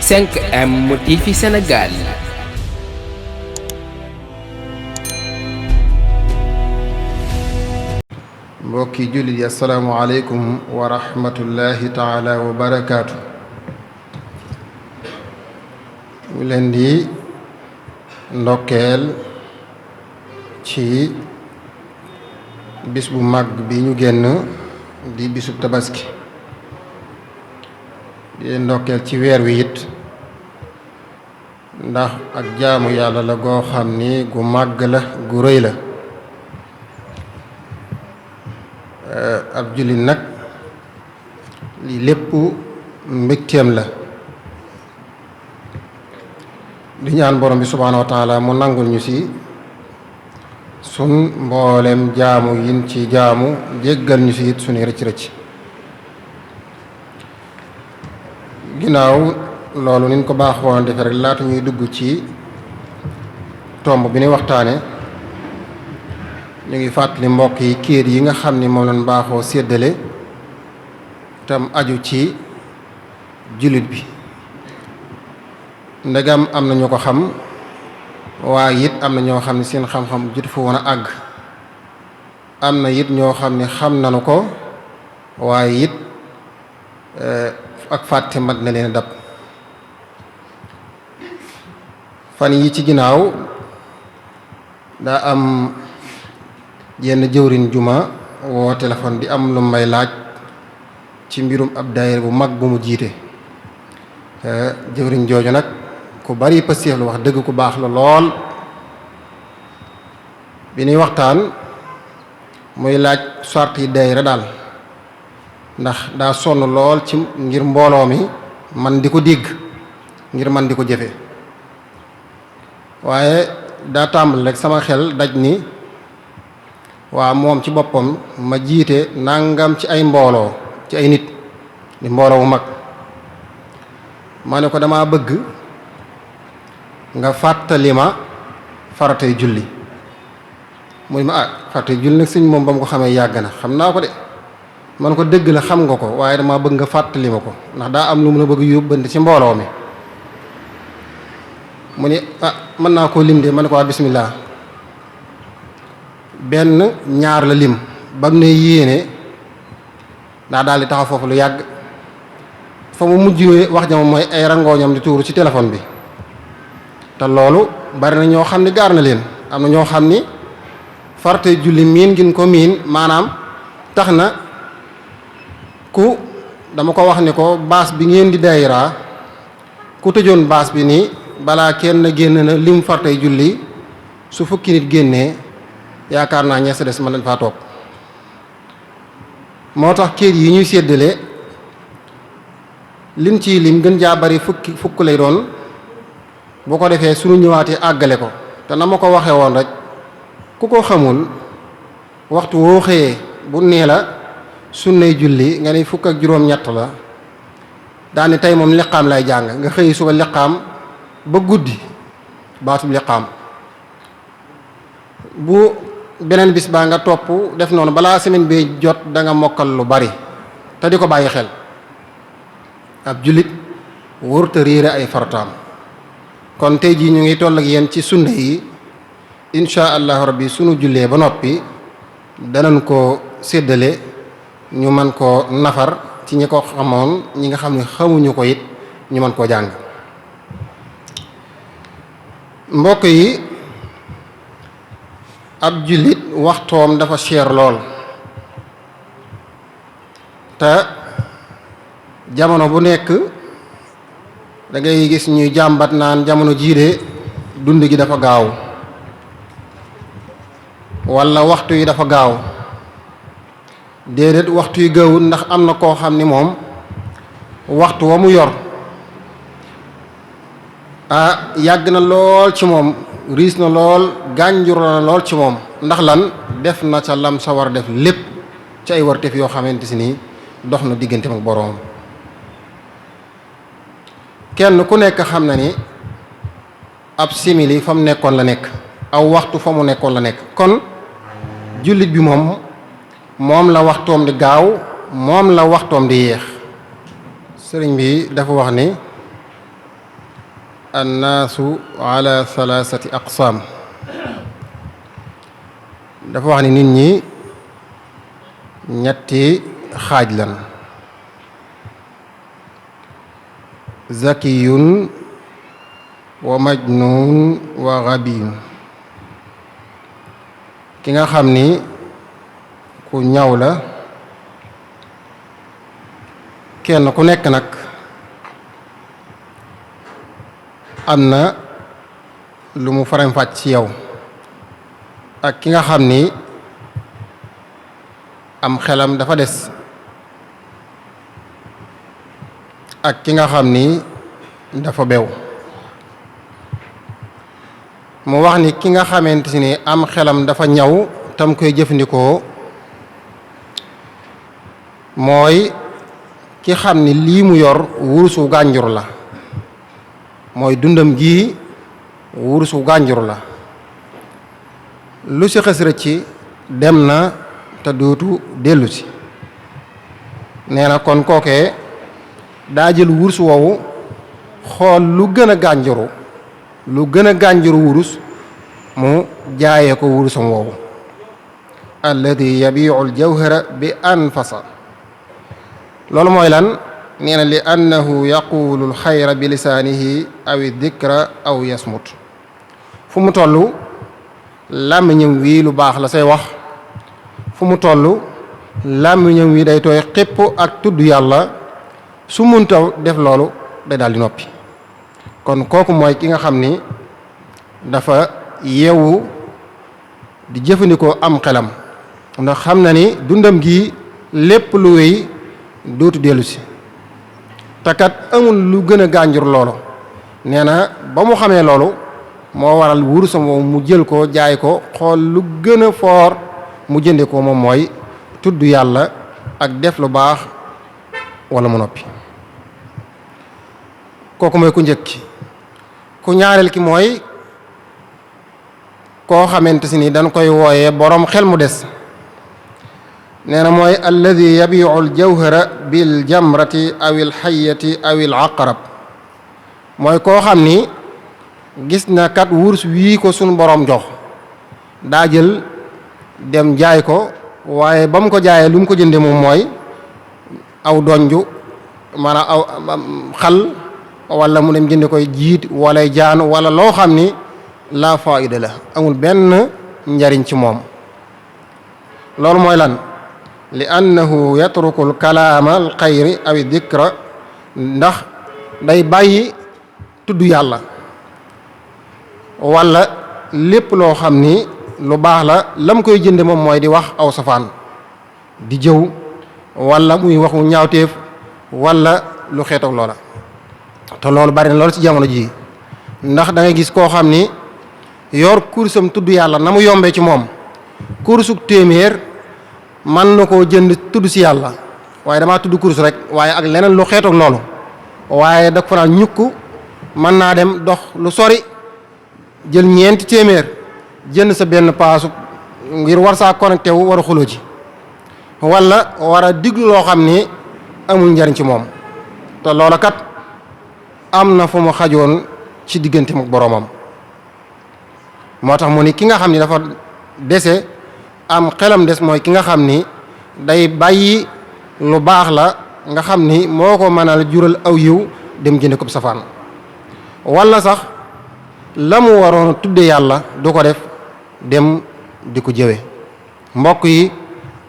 5M TV Sénégal. mbokki jullit yi assalaamu aleykum wa rahmatullahi taala wa barakaatu. ñu leen di ndokkeel ci bis bu mag bi ñu génn di bisub tabaski, di leen ndokkeel ci weer wi it ndax ak jaamu yàlla la goo xam ni gu màgg la gu rëy la. ab jullit nag li lépp mbégteem la. di ñaan borom bi subhaanahu wa taala mu nangul ñu ci sun mboolem jaamu yin ci jaamu, jéggal ñu ci it suñuy rëcc-rëcc. ginnaaw loolu niñ ko baaxoon defe rek laata ñuy dugg ci tomb bi ni waxtaane, ñu ngi fàttali mbokk yi kayit yi nga xam ni moom lañ baaxoo séddale tam aju ci jullit bi. ndegam am na ñu ko xam, waaye it am na ñoo xam ne seen xam-xam jot fa woon a àgg. am na it ñoo xam ne xam nañu ko, waaye it ak fàtte mat na leen dab. fan yi ci ginnaaw daa am yenn jëwriñ juma woo téléphone di am lu may laaj ci mbirum ab daayira bu mag bu mu jiite. jëwriñ jooju nag ku bari pëstéef lu wax dëgg, ku baax la lool. bi ñuy waxtaan muy laaj sart yi daayira daal, ndax daa sonn lool ci ngir mbooloo mi man di ko dégg, ngir man di ko jëfe. waaye daa tàmbali rek sama xel daj ni waa moom ci boppam ma jiite nangam ci ay mbooloo, ci ay nit di mbooloo mu mag. ma ne ko damaa bëgg nga fàttali ma faratay julli. muy ma faratay julli nag sëñ moom ba mu ko xamee yàgg na, xam naa ko de. ma ne ko dëgg la xam nga ko, waaye damaa bëgg nga fàttali ma ko, ndax daa am lu mu la bëgg yóbbante ci mbooloo mi. mu ni mën naa koo lim de. ma ne ko waa bismillah. benn ñaar la lim ba mu ne yéene daa daal di taxaw foofu lu yàgg. fa mu mujj wax jama mooy ay rangooñam di tuuru ci téléphone bi. te loolu bari na ñoo xam ni gaar na leen. am na ñoo xam ni faratay julli miin gin ko miin, maanaam tax na ku dama ko wax ni ko baas bi ngeen di daayira ku tëjoon baas bi nii balaa kenn génn na lim faratay julli, su fukki nit génnee yaakaar naa ñeesa des mën nañ faa toog. moo tax kayit yi ñuy séddale liñ ciy lim gën jaa bari fukk lay doon. bu ko defee suñu ñëwaatee àggale ko. te na ma ko waxee woon rek, ku ko xamul waxtu woo xëyee bu nee la sunnay julli nga ne fukk ak juróom-ñett la, daani tey moom liqaam lay jàng, nga xëy suba liqaam ba guddi baatub liqaam. bu beneen bis baa nga topp def noonu, balaa semaine bi jot da nga mokkal lu bari te di ko bàyyi xel. ab jullit wërta réere ay farataam. kon tey jii ñu ngi toll ak yéen ci sunna yi. insha allahu rabbi sunu jullee ba noppi danañ ko séddale, ñu mën koo nafar ci ñi ko xamoon, ñi nga xam ne xamuñu ko it ñu mën koo jàng. mbokk yi, ab jullit waxtoom dafa cher lool. te jamono bu nekk da ngay gis ñuy jàmbat naan jamono jii de dund gi dafa gaaw, walla waxtu yi dafa gaaw. déedéet, waxtu yi gaawul, ndax am na koo xam ni moom waxtu wa mu yor yàgg na lool ci moom, riis na lool, gànjur na lool ci moom. ndax lan? def na ca lam sa war def lépp ci ay warteef yoo xamante si nii dox na diggante ak boroom. kenn ku nekk xam na ni ab simili fa mu nekkoon la nekk, aw waxtu fa mu nekkoon la nekk. kon jullit bi moom la waxtoom di gaaw, moom la waxtoom di yéex. sëriñ bi dafa wax ni annaasu ala thalathati aqsaam. dafa wax ni nit ñi ñetti xaaj lan: zakiyun wa majnun wa ghabiyun. ki nga xam ni ku ñaw la, kenn ku nekk nag am na lu mu faram-fàcc ci yow, ak ki nga xam ni am xelam dafa des, ak ki nga xam ni dafa bew. mu wax ni ki nga xamante ni am xelam dafa ñaw tam koy jëfandikoo mooy ki xam ni lii mu yor wurusu gànjur la, mooy dundam gi wurusu gànjur la. lu ci xës rëcc dem na te dootu dellu si. nee na kon kookee daa jël wurus woowu xool lu gën a gànjuru, lu gën a gànjuru wurus mu jaayee ko wurusam woowu. alladi yabiu aljawhara bi anfasa. loolu mooy lan? nee na li annahu yaqulu alxayra bi lisaanihi aw dikra aw yasmut. fu mu toll làmmiñam wi lu baax la say wax, fu mu toll làmmiñam wi day tooy xépp ak tudd yàlla. su munta def loolu day daal di noppi. kon kooku mooy ki nga xam ni dafa yeewu di jëfandikoo am xelam, ndax xam na ni dundam gi lépp lu wéy dootu dellu si. te kat amul lu gën a gànjur loolu. nee na ba mu xamee loolu moo waral wurusam woowu mu jël ko jaay ko, xool lu gën a foor mu jënde ko, moom mooy tudd yàlla ak def lu baax wala mu noppi. kooku mooy ku njëkk ki. ku ñaareel ki mooy koo xamante si ni dañ koy wooyee boroom xel mu des. nee na mooy alladi yabiu aljawhara bil jamrati aw il xayati aw il aqrab. mooy koo xam ni gis na kat wurus wii ko sunu boroom jox, daa jël dem jaay ko, waaye ba mu ko jaayee lu mu ko jënde moom mooy aw donju, maanaam aw xal, wala mu dem jënde koy jiit wala jaan, wala loo xam ni la faida la, amul benn njariñ ci moom. loolu mooy lan? li annahu yatruku al kalaama al xayri aw dikra. ndax day bàyyi tudd yàlla wala lépp loo xam ni lu baax la, lam koy jënde moom mooy di wax aw safaan, di jëw, wala muy waxu ñaawteef, wala lu xeetoog loola. te loolu bari na loolu ci jamono jii, ndax da ngay gis koo xam ni yor kursam tudd yàlla na mu yombee ci moom, kursuk téeméer man na koo jënd tudd si yàlla, waaye damaa tudd kurs rek, waaye ak leneen lu xeetoog loolu, waaye da ko naan ñukk mën naa dem dox lu sori jël ñeenti téeméer jënd sa benn paasu ngir war saa connecté wu war a xuloo ci, wala war a diglu loo xam ni amul njariñ ci moom. te loola kat am na fu mu xajoon ci diggante mu boroomam. moo tax mu ni ki nga xam ni dafa dese am xelam des mooy ki nga xam ni day bàyyi lu baax la nga xam ni moo ko mënal jural aw yiw dem jënd ko safaan, wala sax la mu waroon a tudde yàlla du ko def, dem di ko jëwe. mbokk yi,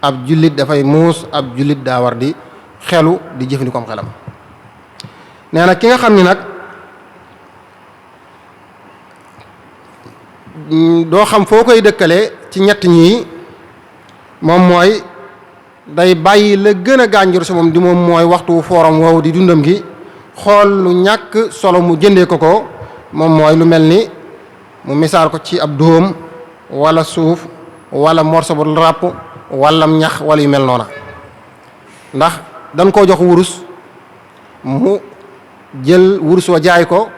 ab jullit dafay muus, ab jullit daa war di xelu di jëfandikoo am xelam. nee na ki nga xam ni nag doo xam foo koy dëkkale ci ñett ñii, moom mooy day bàyyi la gën a gànjur si moom di moom mooy waxtu fooram woowu di dundam gi, xool lu ñàkk solo mu jëndee ko ko. moom mooy lu mel ni mu misaal ko ci ab dóom wala suuf wala morso bu ràpp wala ñax wala yu mel noona. ndax dañ koo jox wurus, mu jël wurus wa jaay ko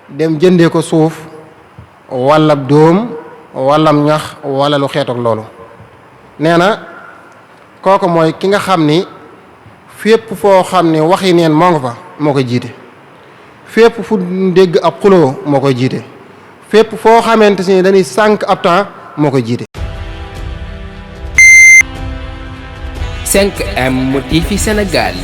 dem jëndee ko suuf wala dóom wala ñax wala lu xeetoog loolu. nee na kooku mooy ki nga xam ni fépp foo xam ni waxi neen moo nga fa moo koy jiite, fépp fu dégg ab xuloo moo koy jiite fépp foo xamante ni dañuy sànq ab temps moo koy jiite. 5M TV Sénégal.